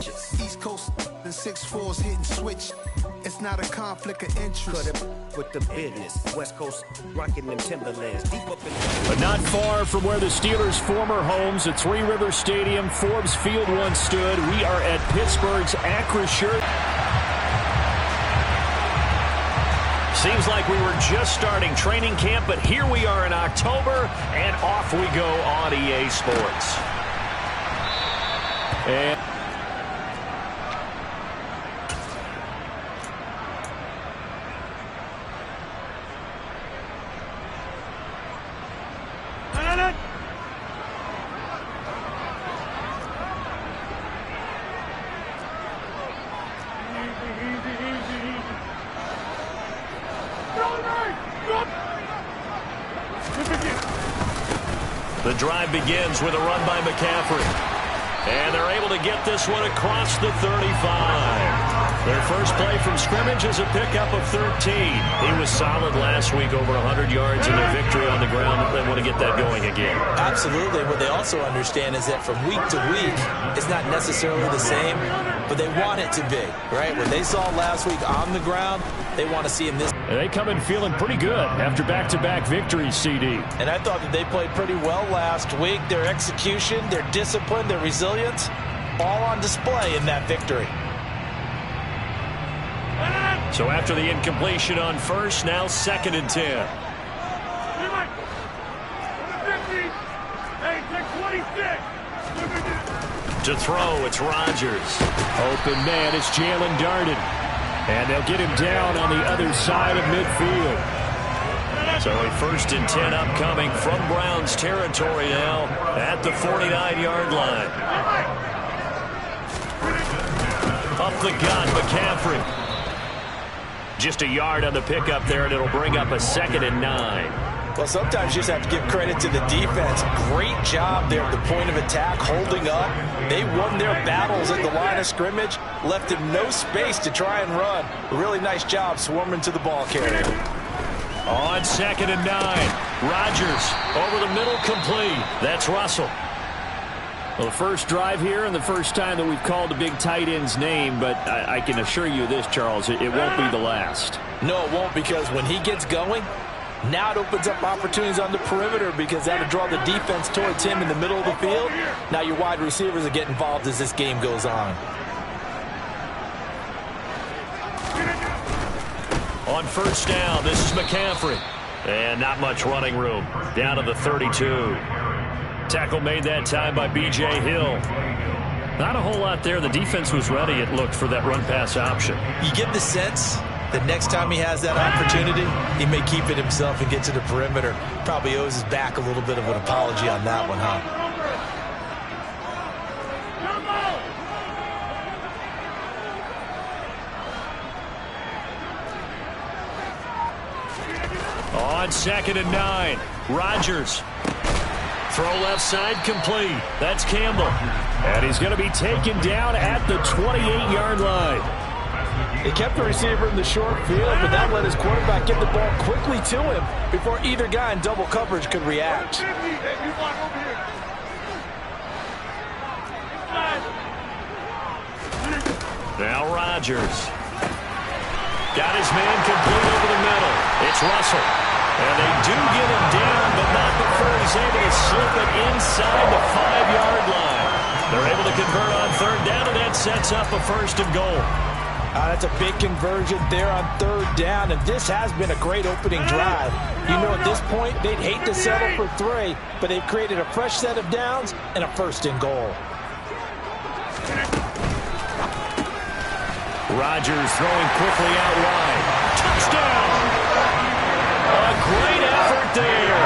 East Coast and 6'4s hitting switch. It's not a conflict of interest. Cut it with the business. West Coast rocking them Timberlands. Deep up in But not far from where the Steelers' former homes at Three River Stadium, Forbes Field once stood. We are at Pittsburgh's Acrisure. Seems like we were just starting training camp, but here we are in October, and off we go on EA Sports. And the drive begins with a run by McCaffrey. And they're able to get this one across the 35. Their first play from scrimmage is a pickup of 13. He was solid last week, over 100 yards in their victory on the ground. They want to get that going again. Absolutely. What they also understand is that from week to week, it's not necessarily the same, but they want it to be, right? What they saw last week on the ground, they want to see in this. And they come in feeling pretty good after back-to-back victories, CD. And I thought that they played pretty well last week. Their execution, their discipline, their resilience, all on display in that victory. So after the incompletion on first, now 2nd and 10. To throw, it's Rodgers. Open man, it's Jalen Darden. And they'll get him down on the other side of midfield. So a 1st and 10 upcoming from Browns territory now at the 49-yard line. Up the gut, McCaffrey. Just a yard on the pickup there, and it'll bring up a 2nd and 9. Well, sometimes you just have to give credit to the defense. Great job there at the point of attack, holding up. They won their battles at the line of scrimmage, left him no space to try and run. A really nice job swarming to the ball carrier. On 2nd and 9, Rodgers over the middle, complete. That's Russell. Well, the first drive here and the first time that we've called the big tight end's name, but I can assure you this, Charles, it won't be the last. No, it won't, because when he gets going, now it opens up opportunities on the perimeter, because that'll draw the defense towards him in the middle of the field. Now your wide receivers will get involved as this game goes on. On first down, this is McCaffrey. And not much running room. Down to the 32. Tackle made that time by B.J. Hill. Not a whole lot there. The defense was ready, it looked, for that run-pass option. You get the sense that next time he has that opportunity, he may keep it himself and get to the perimeter. Probably owes his back a little bit of an apology on that one, huh? On 2nd and 9, Rodgers. Throw left side, complete. That's Campbell. And he's going to be taken down at the 28-yard line. He kept the receiver in the short field, but that let his quarterback get the ball quickly to him before either guy in double coverage could react. Now Rodgers. Got his man complete over the middle. It's Russell. And they do get him down, but not before he's able to slip it inside the 5-yard line. They're able to convert on 3rd down, and that sets up a 1st and goal. That's a big conversion there on 3rd down, and this has been a great opening drive. You know, at this point, they'd hate to settle for 3, but they've created a fresh set of downs and a 1st and goal. Rodgers throwing quickly out wide. Touchdown! A great effort there.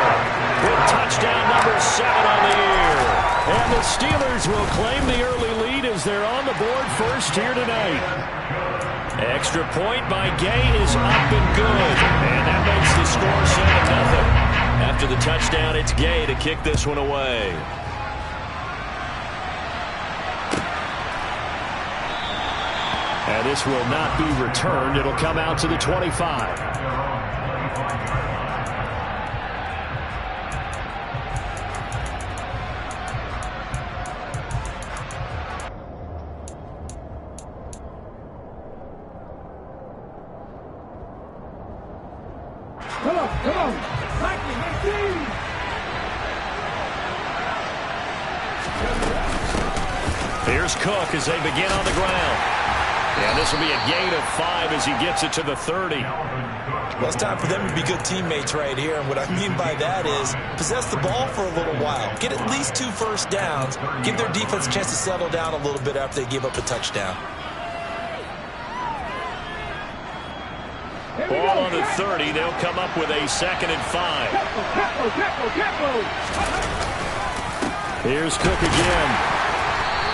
With touchdown number 7 on the year. And the Steelers will claim the early lead as they're on the board first here tonight. Extra point by Gay is up and good. And that makes the score 7-0. After the touchdown, it's Gay to kick this one away. And this will not be returned. It'll come out to the 25. Here's Cook as they begin on the ground. And this will be a gain of 5 as he gets it to the 30. Well, it's time for them to be good teammates right here. And what I mean by that is possess the ball for a little while. Get at least 2 first downs. Give their defense a chance to settle down a little bit after they give up a touchdown. Ball on the 30. They'll come up with a 2nd and 5. Here's Cook again.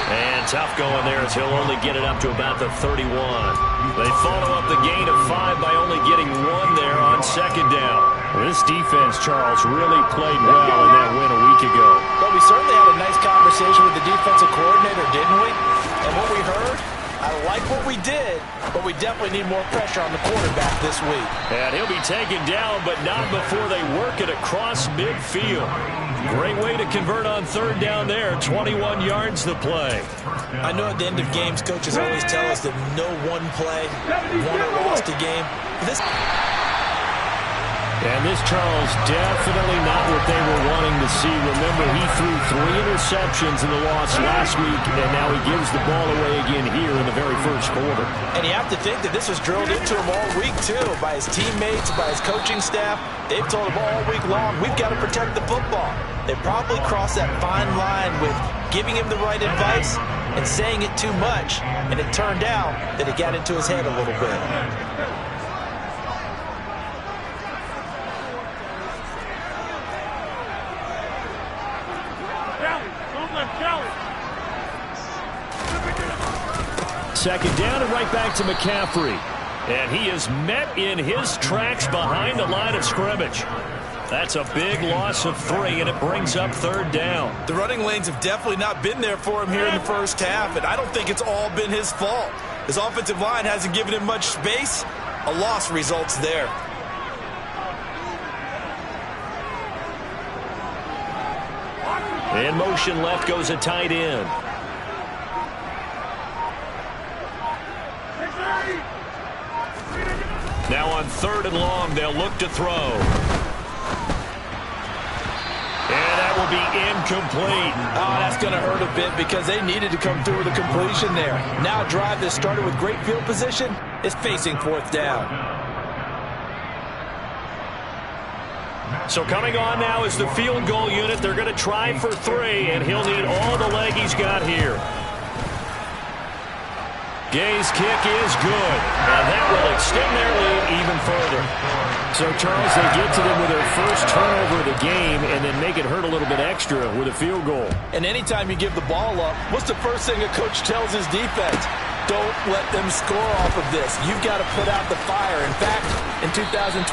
And tough going there as he'll only get it up to about the 31. They follow up the gain of 5 by only getting 1 there on 2nd down. This defense, Charles, really played well in that win a week ago. But we certainly had a nice conversation with the defensive coordinator, didn't we? And what we heard, I like what we did, but we definitely need more pressure on the quarterback this week. And he'll be taken down, but not before they work it across midfield. Great way to convert on 3rd down there. 21 yards to play. I know at the end of games, coaches always tell us that no one play won or lost a game. And this, Charles, definitely not what they were wanting to see. Remember, he threw 3 interceptions in the loss last week, and now he gives the ball away again here in the very first quarter. And you have to think that this was drilled into him all week, too, by his teammates, by his coaching staff. They've told him all week long, we've got to protect the football. They probably crossed that fine line with giving him the right advice and saying it too much, and it turned out that it got into his head a little bit. Second down and right back to McCaffrey. And he is met in his tracks behind the line of scrimmage. That's a big loss of 3, and it brings up 3rd down. The running lanes have definitely not been there for him here in the first half, and I don't think it's all been his fault. His offensive line hasn't given him much space. A loss results there. In motion left goes a tight end. Now on 3rd and long, they'll look to throw. And that will be incomplete. Oh, that's going to hurt a bit because they needed to come through with a completion there. Now a drive that started with great field position is facing 4th down. So coming on now is the field goal unit. They're going to try for 3, and he'll need all the leg he's got here. Gay's kick is good, and that will extend their lead even further. So, Charles, they get to them with their first turnover of the game and then make it hurt a little bit extra with a field goal. And anytime you give the ball up, what's the first thing a coach tells his defense? Don't let them score off of this. You've got to put out the fire. In fact, in 2021,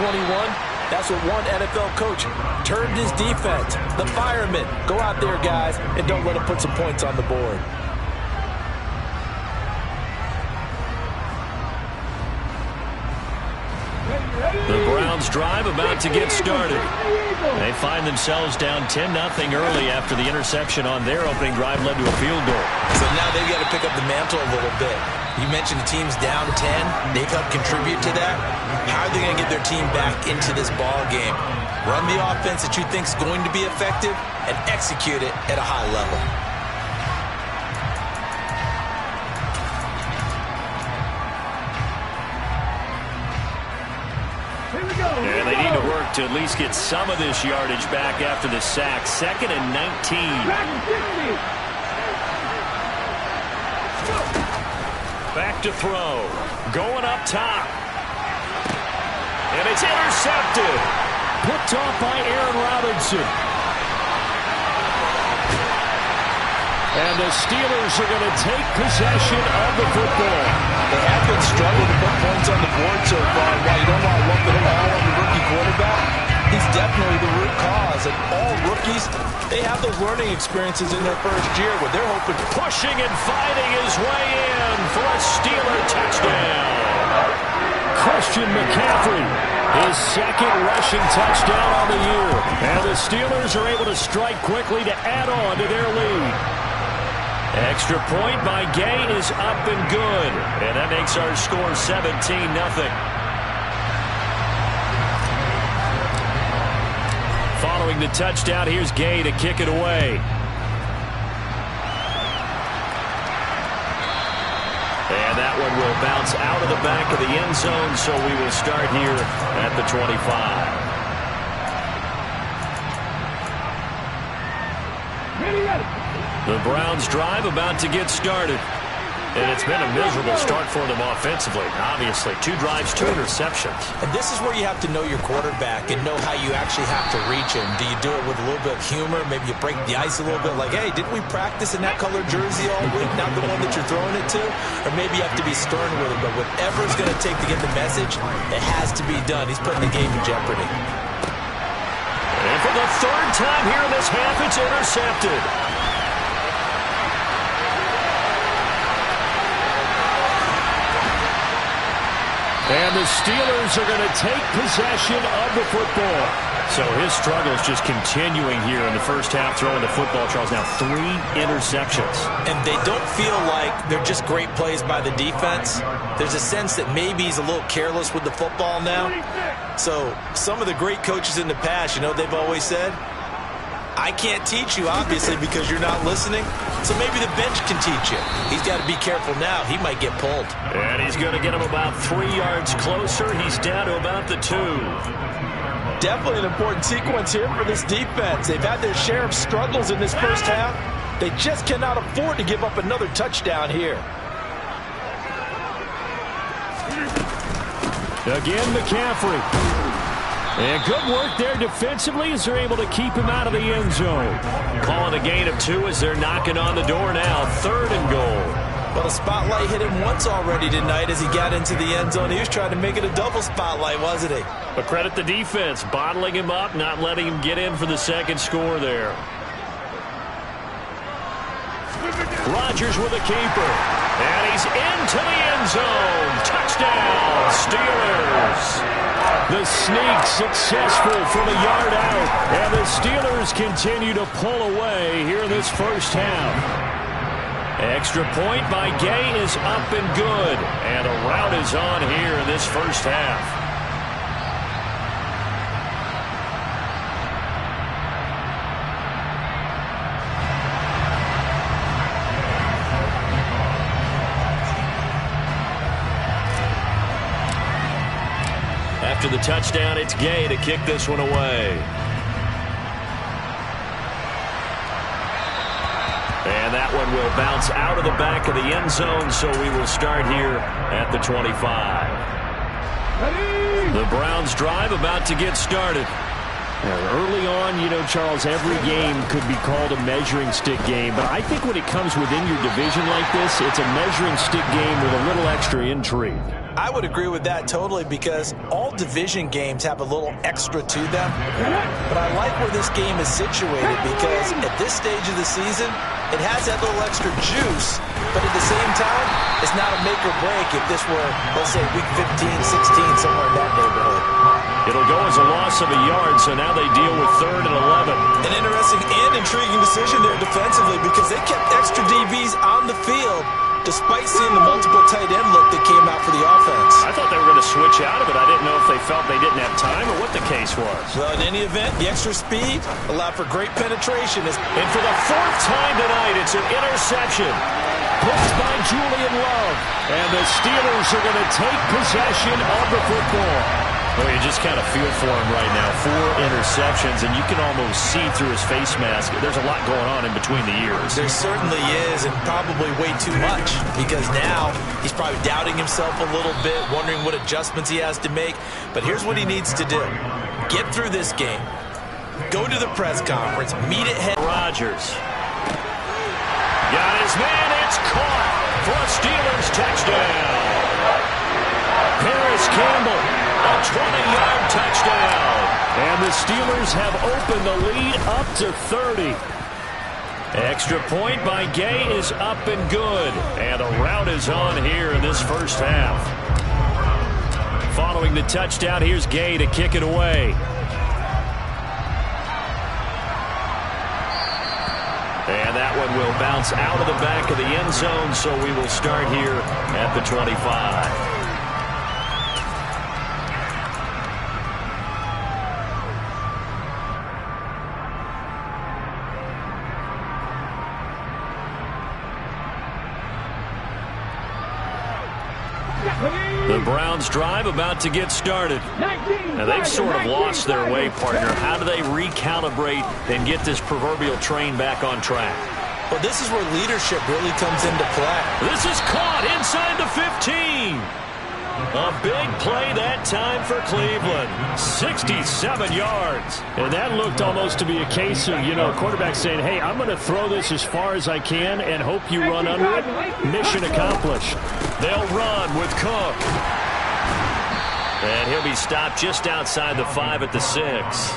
that's what one NFL coach turned his defense. The firemen. Go out there, guys, and don't let them put some points on the board. The Browns drive about to get started. They find themselves down 10-0 early after the interception on their opening drive led to a field goal. So now they've got to pick up the mantle a little bit. You mentioned the team's down 10. They've helped contribute to that. How are they going to get their team back into this ball game? Run the offense that you think is going to be effective and execute it at a high level. And they need to work to at least get some of this yardage back after the sack. 2nd and 19. Back to throw. Going up top. And it's intercepted. Picked off by Aaron Robinson. And the Steelers are going to take possession of the football. They have been struggling to put points on the board so far. While you don't want to lump it all on the rookie quarterback, he's definitely the root cause. And all rookies, they have those learning experiences in their first year where they're hoping. Pushing and fighting his way in for a Steeler touchdown. Christian McCaffrey, his 2nd rushing touchdown on the year. And the Steelers are able to strike quickly to add on to their lead. Extra point by Gay is up and good. And that makes our score 17-0. Following the touchdown, here's Gay to kick it away. And that one will bounce out of the back of the end zone, so we will start here at the 25. The Browns drive about to get started. And it's been a miserable start for them offensively. Obviously, 2 drives, 2 interceptions. And this is where you have to know your quarterback and know how you actually have to reach him. Do you do it with a little bit of humor? Maybe you break the ice a little bit like, hey, didn't we practice in that color jersey all week? Not the one that you're throwing it to? Or maybe you have to be stern with him. But whatever it's going to take to get the message, it has to be done. He's putting the game in jeopardy. And for the 3rd time here in this half, it's intercepted. And the Steelers are going to take possession of the football. So his struggles just continuing here in the first half, throwing the football. Charles, now 3 interceptions. And they don't feel like they're just great plays by the defense. There's a sense that maybe he's a little careless with the football now. So some of the great coaches in the past, you know, they've always said, I can't teach you, obviously, because you're not listening. So maybe the bench can teach you. He's got to be careful now. He might get pulled. And he's going to get him about 3 yards closer. He's down to about the 2. Definitely an important sequence here for this defense. They've had their share of struggles in this first half. They just cannot afford to give up another touchdown here. Again, McCaffrey. And good work there defensively as they're able to keep him out of the end zone. Calling a gain of 2 as they're knocking on the door now. 3rd and goal. Well, the spotlight hit him once already tonight as he got into the end zone. He was trying to make it a double spotlight, wasn't he? But credit the defense, bottling him up, not letting him get in for the 2nd score there. Rodgers with a keeper. And he's into the end zone. Touchdown, Steelers. The sneak successful from a yard out. And the Steelers continue to pull away here in this first half. Extra point by Gay is up and good. And a rout is on here in this first half. After the touchdown, it's Gay to kick this one away. And that one will bounce out of the back of the end zone, so we will start here at the 25. The Browns drive about to get started. Early on, you know, Charles, every game could be called a measuring stick game, but I think when it comes within your division like this, it's a measuring stick game with a little extra intrigue. I would agree with that totally because all division games have a little extra to them. But I like where this game is situated because at this stage of the season, it has that little extra juice, but at the same time, it's not a make or break if this were, let's say, week 15, 16, somewhere in that neighborhood. It'll go as a loss of a yard, so now they deal with 3rd and 11. An interesting and intriguing decision there defensively because they kept extra DBs on the field despite seeing the multiple tight end look that came out for the offense. I thought they were going to switch out of it. I didn't know if they felt they didn't have time or what the case was. Well, in any event, the extra speed allowed for great penetration. And for the 4th time tonight, it's an interception. Picked by Julian Love. And the Steelers are going to take possession of the football. Well, you just kind of feel for him right now. 4 interceptions, and you can almost see through his face mask. There's a lot going on in between the ears. There certainly is, and probably way too much, because now he's probably doubting himself a little bit, wondering what adjustments he has to make. But here's what he needs to do. Get through this game. Go to the press conference. Meet at head. Rodgers. Got his man. It's caught for a Steelers touchdown. Paris Campbell. A 20-yard touchdown. And the Steelers have opened the lead up to 30. Extra point by Gay is up and good. And a rout is on here in this first half. Following the touchdown, here's Gay to kick it away. And that one will bounce out of the back of the end zone, so we will start here at the 25. The Browns drive about to get started. Now they've sort of lost their way, partner. How do they recalibrate and get this proverbial train back on track? Well, this is where leadership really comes into play. This is caught inside the 15. A big play that time for Cleveland. 67 yards. And that looked almost to be a case of, quarterback saying, hey, I'm going to throw this as far as I can and hope you run under it. Mission accomplished. They'll run with Cook. And he'll be stopped just outside the 5 at the 6.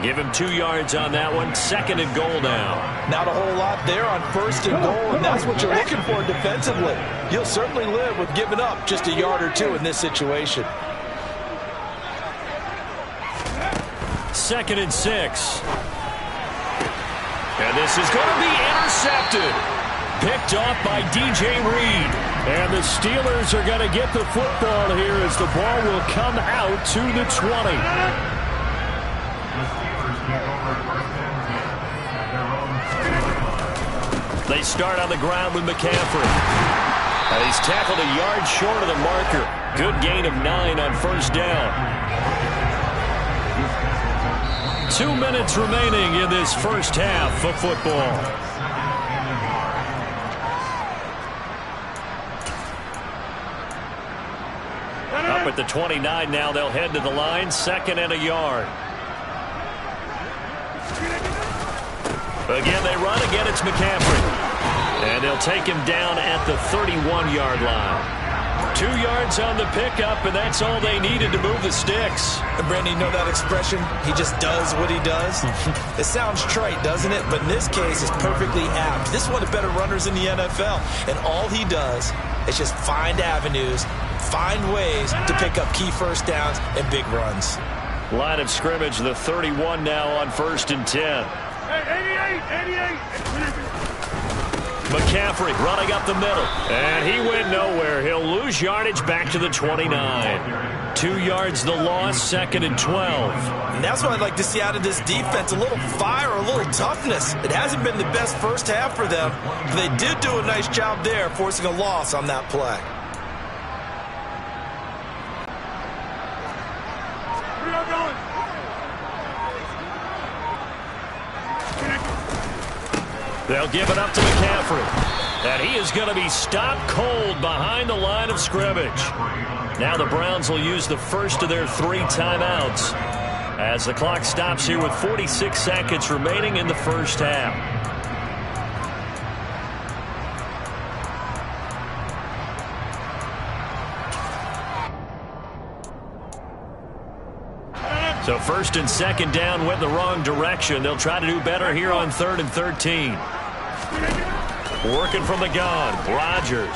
Give him 2 yards on that one. 2nd and goal now. Not a whole lot there on 1st and goal, and that's what you're looking for defensively. You'll certainly live with giving up just a yard or 2 in this situation. 2nd and 6. And this is going to be intercepted. Picked off by DJ Reed. And the Steelers are going to get the football here as the ball will come out to the 20. They start on the ground with McCaffrey. He's tackled a yard short of the marker. Good gain of 9 on 1st down. 2 minutes remaining in this first half of football. Up at the 29 now. They'll head to the line. 2nd and a yard. Again, they run. Again, it's McCaffrey. And they'll take him down at the 31-yard line. 2 yards on the pickup, and that's all they needed to move the sticks. And Brandon, you know that expression? He just does what he does? It sounds trite, doesn't it? But in this case, it's perfectly apt. This is one of the better runners in the NFL. And all he does is just find avenues, find ways to pick up key first downs and big runs. Line of scrimmage, the 31 now on 1st and 10. 88. McCaffrey running up the middle. And he went nowhere. He'll lose yardage back to the 29. 2 yards the loss, 2nd and 12. And that's what I'd like to see out of this defense. A little fire, a little toughness. It hasn't been the best first half for them, but they did do a nice job there, forcing a loss on that play. They'll give it up to McCaffrey. And he is going to be stopped cold behind the line of scrimmage. Now the Browns will use the first of their 3 timeouts as the clock stops here with 46 seconds remaining in the first half. So 1st and 2nd down went the wrong direction. They'll try to do better here on 3rd and 13. Working from the gun, Rodgers.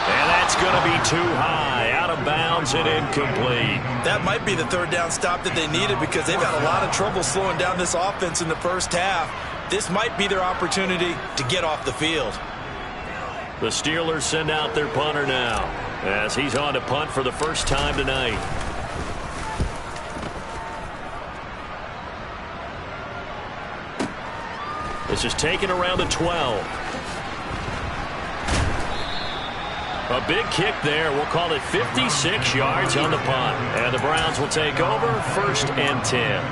And that's going to be too high, out of bounds and incomplete. That might be the 3rd down stop that they needed because they've had a lot of trouble slowing down this offense in the first half. This might be their opportunity to get off the field. The Steelers send out their punter now as he's on to punt for the first time tonight. This is taken around the 12. A big kick there. We'll call it 56 yards on the punt. And the Browns will take over 1st and 10.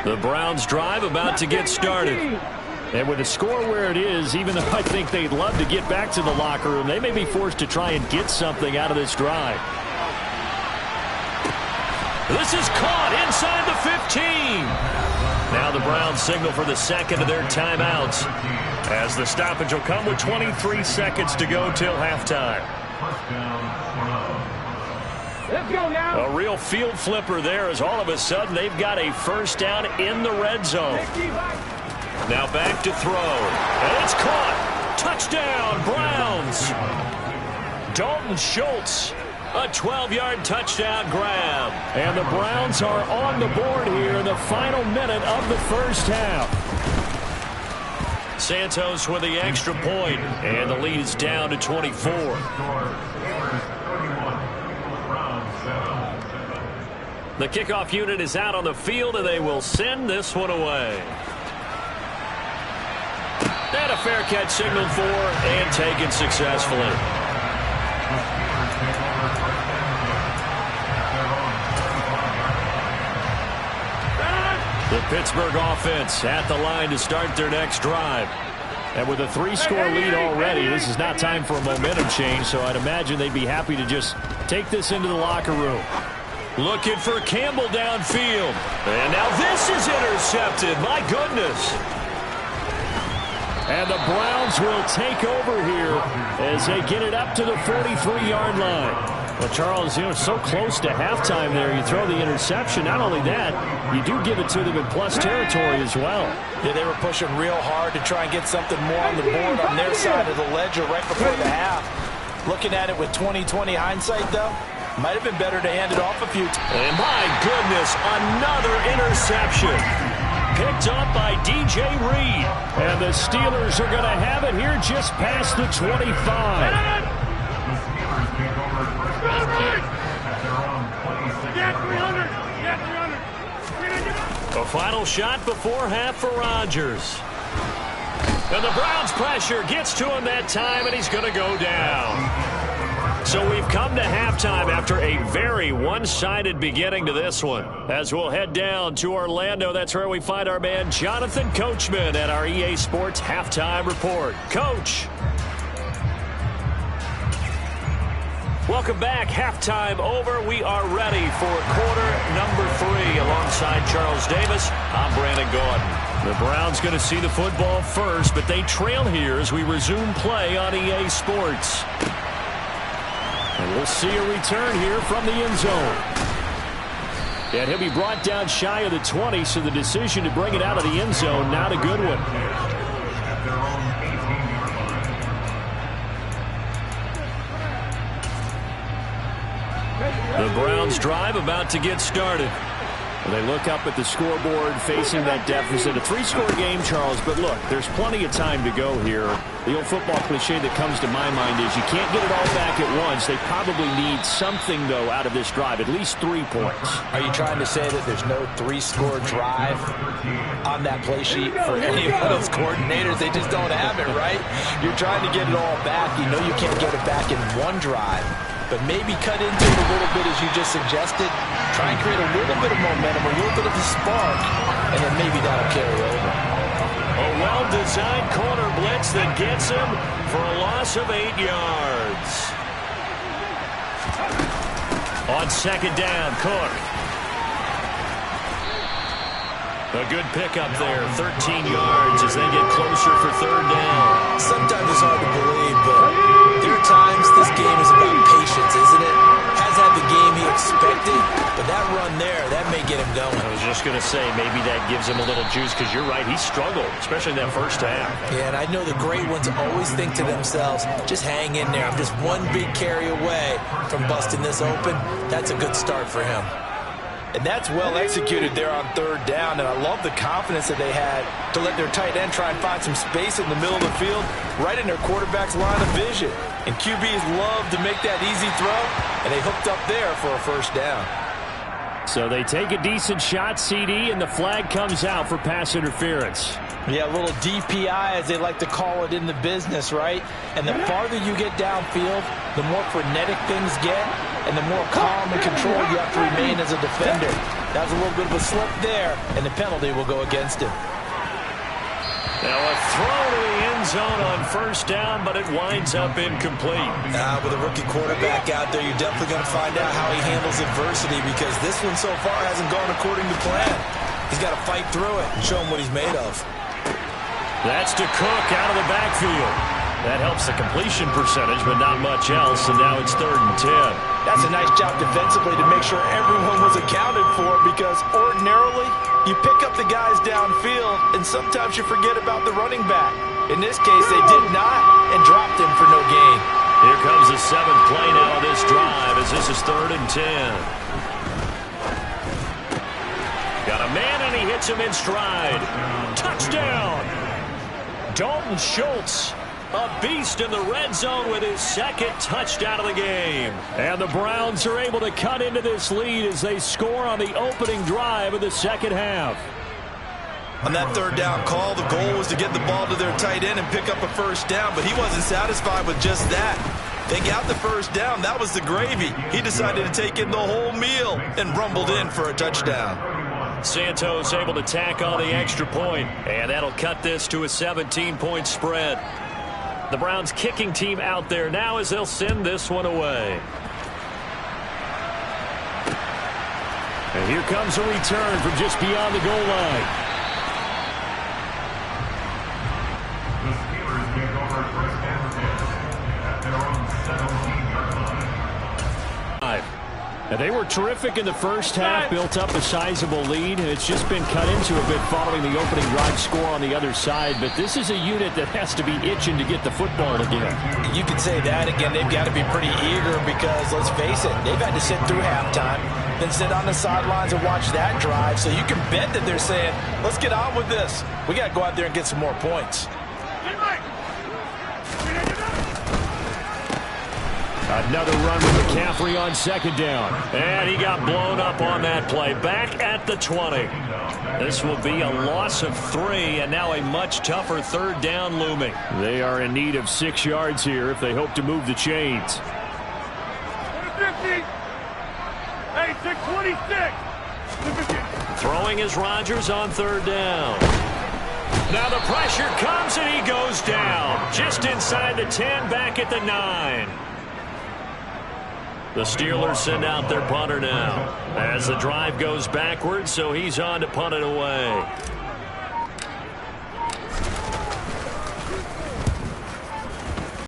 The Browns drive about to get started. And with the score where it is, even though I think they'd love to get back to the locker room, they may be forced to try and get something out of this drive. This is caught inside the 15. Now the Browns signal for the 2nd of their timeouts as the stoppage will come with 23 seconds to go till halftime. Let's go now. A real field flipper there as all of a sudden they've got a first down in the red zone. Now back to throw. And it's caught. Touchdown, Browns. Dalton Schultz. A 12-yard touchdown grab. And the Browns are on the board here in the final minute of the first half. Santos with the extra point, and the lead is down to 24. The kickoff unit is out on the field, and they will send this one away. And a fair catch signaled for and taken successfully. The Pittsburgh offense at the line to start their next drive. And with a 3-score lead already, this is not time for a momentum change, so I'd imagine they'd be happy to just take this into the locker room. Looking for Campbell downfield. And now this is intercepted. My goodness. And the Browns will take over here as they get it up to the 43-yard line. Well, Charles, so close to halftime there. You throw the interception. Not only that, you do give it to them in plus territory as well. Yeah, they were pushing real hard to try and get something more on the board on their side of the ledger right before the half. Looking at it with 20/20 hindsight, though, might have been better to hand it off a few times. And my goodness, another interception. Picked up by DJ Reed. And the Steelers are going to have it here just past the 25. A final shot before half for Rodgers. And the Browns pressure gets to him that time, and he's going to go down. So we've come to halftime after a very one-sided beginning to this one. As we'll head down to Orlando, that's where we find our man Jonathan Coachman at our EA Sports Halftime Report. Coach. Welcome back. Halftime over. We are ready for quarter number 3. Alongside Charles Davis, I'm Brandon Gaudin. The Browns going to see the football first, but they trail here as we resume play on EA Sports. And we'll see a return here from the end zone. And he'll be brought down shy of the 20, so the decision to bring it out of the end zone, not a good one. The Browns drive about to get started. They look up at the scoreboard facing that deficit. A 3-score game, Charles, but look, there's plenty of time to go here. The old football cliche that comes to my mind is you can't get it all back at once. They probably need something, though, out of this drive, at least 3 points. Are you trying to say that there's no 3-score drive on that play sheet for any of those coordinators? They just don't have it, right? You're trying to get it all back. You know you can't get it back in one drive. But maybe cut into it a little bit as you just suggested. Try and create a little bit of momentum, a little bit of a spark, and then maybe that'll carry over. A well-designed corner blitz that gets him for a loss of 8 yards. On second down, Cook. A good pickup there, 13 yards as they get closer for third down. Sometimes it's hard to believe, but there are times this game is about patience, isn't it? Has had the game he expected, but that run there, that may get him going. I was just going to say, maybe that gives him a little juice, because you're right, he struggled, especially in that first half. Yeah, and I know the great ones always think to themselves, just hang in there. I'm just one big carry away from busting this open. That's a good start for him. And that's well executed there on third down, and I love the confidence that they had to let their tight end try and find some space in the middle of the field, right in their quarterback's line of vision. And QBs love to make that easy throw, and they hooked up there for a first down. So they take a decent shot, CD, and the flag comes out for pass interference. Yeah, a little DPI, as they like to call it in the business, right? And the farther you get downfield, the more frenetic things get, and the more calm and controlled you have to remain as a defender. That was a little bit of a slip there, and the penalty will go against him. Now a throw to the end zone on first down, but it winds up incomplete. With a rookie quarterback out there, you're definitely going to find out how he handles adversity, because this one so far hasn't gone according to plan. He's got to fight through it and show him what he's made of. That's to Cook out of the backfield. That helps the completion percentage, but not much else, and now it's 3rd and 10. That's a nice job defensively to make sure everyone was accounted for, because ordinarily you pick up the guys downfield, and sometimes you forget about the running back. In this case, they did not, and dropped him for no gain. Here comes the 7th play now of this drive, as this is 3rd and 10. Got a man, and he hits him in stride. Touchdown! Dalton Schultz A beast in the red zone with his second touchdown of the game. And the Browns are able to cut into this lead as they score on the opening drive of the second half. On that third down call, the goal was to get the ball to their tight end and pick up a first down, but he wasn't satisfied with just that. They got the first down. That was the gravy. He decided to take in the whole meal and rumbled in for a touchdown. Santos able to tack on the extra point, and that'll cut this to a 17-point spread. The Browns kicking team out there now as they'll send this one away. And here comes a return from just beyond the goal line. And they were terrific in the first half, built up a sizable lead. It's just been cut into a bit following the opening drive score on the other side. But this is a unit that has to be itching to get the football again. You could say that again. They've got to be pretty eager because, let's face it, they've had to sit through halftime, then sit on the sidelines and watch that drive. So you can bet that they're saying, let's get on with this. We got to go out there and get some more points. Another run with McCaffrey on second down. And he got blown up on that play. Back at the 20. This will be a loss of 3, and now a much tougher third down looming. They are in need of 6 yards here if they hope to move the chains. 50. Hey, 626. Throwing is Rodgers on third down. Now the pressure comes, and he goes down. Just inside the 10, back at the 9. The Steelers send out their punter now as the drive goes backwards, so he's on to punt it away.